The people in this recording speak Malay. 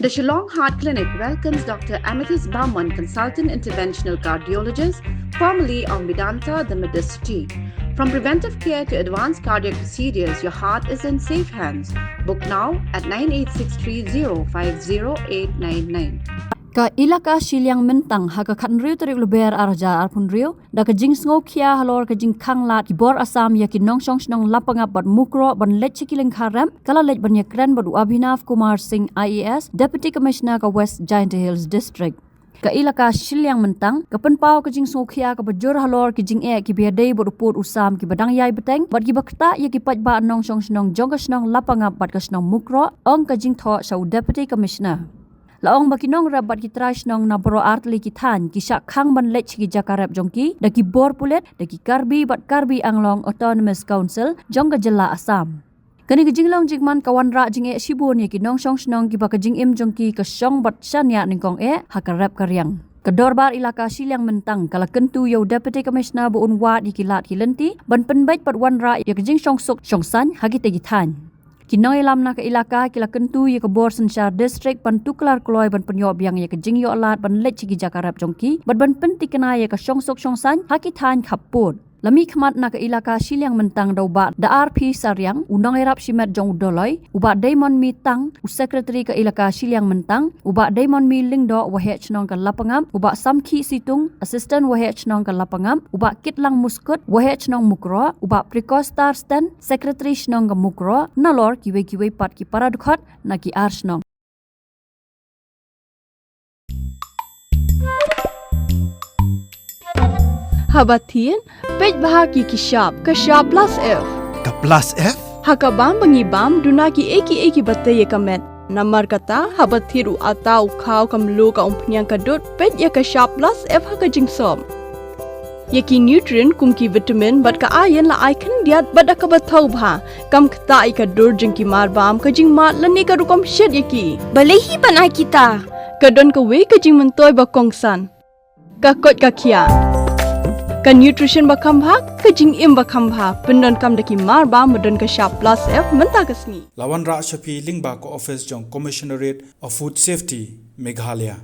The Shillong Heart Clinic welcomes Dr. Amethyst Bauman, consultant interventional cardiologist, formerly of Medanta, the Medicity. From preventive care to advanced cardiac procedures, your heart is in safe hands. Book now at 9863050899. Ka Elaka Shillong Mail ha ka khan riu tarik luber arja arpun riu da ka jing sngo khia halor ka jing Khang lat ki bor Assam ya ki Nong Nong Lapangap bat Mukroh ban Leit chikiling kharam kala Leit ban yakran bat Abhinav Kumar Singh IAS Deputy Commissioner ka West Giant Hills District. Ka Elaka Shillong Mail ka penpau ka jing sngo khia ka bajur halor ki jing ki biadai bat upur usam ki badang yai beteng bat ki bakta ya ki pat ba Nong jong Lapangap bat ka snong Mukroh ong ka jing tho sau Deputy Commissioner. Laong bakinong rabat ki trash nong nabro artli ki than ki syak Khang ban Leit ki jakarap jongki da ki bor pulet da ki karbi bat karbi anglong Autonomous Council jong ka jela Assam. Kani ki jinglong jingman kawan ra jing shibun ki nong ki ba ka jing im jongki ka shong bat shanya ningkong hakarap karyang. Kedorbar Elaka Shillong Mail kala kentu yo Deputy Commissioner bu unwa di kilat hilenti ban penbait pat wan ra ya ka jing shong suk shong san hagi te ki than. Kinong ilam na ka Elaka kila kentu ya ka bor Sensyar district ban tuklar kloy ban penyo Biang ya ka jing yo alat ban Leit chigi jakarap jongki ban penti kena ya ka shong san haki than khaput lami khmat na ka Elaka Shillong Mail dau ba da RP saryang unang irap shimet jong udoloi uba daimon mi tang secretary ka Elaka Shillong Mail uba daimon mi lingdo wahe chnong ka Lapangap uba samki situng assistant wahe chnong ka Lapangap uba kitlang muskut wahe chnong Mukroh uba precostar stand secretary chnong ka Mukroh nalor kiwe pat ki paradukhat na ki archnong. Habatin, pej bahagi kishap plus F. Ka plus F? Hakabam bangibam dunaki eki batte ye kamet. Namar kata habathiru atau khau kamlu ka umpnyang kadut pej ya kishap plus F haka jingsom. Yaki nutrient kumki vitamin bat ka ayan la icon diat bat ka bathau bha kam khta ai ka dur jingki mar bam ka jing mat lani ka rukom shed yaki. Balehi banai kita. Kadon ka we ka jing mentoy ba kongsan. Ka kot ka kia. Ka nutrition bakam bha ka jing im bakam bha pendon kam daki mar ba modon ka sharp plus F menta kasni Lawan ra shapi lingba ko office jong Commissionerate of Food Safety Meghalaya.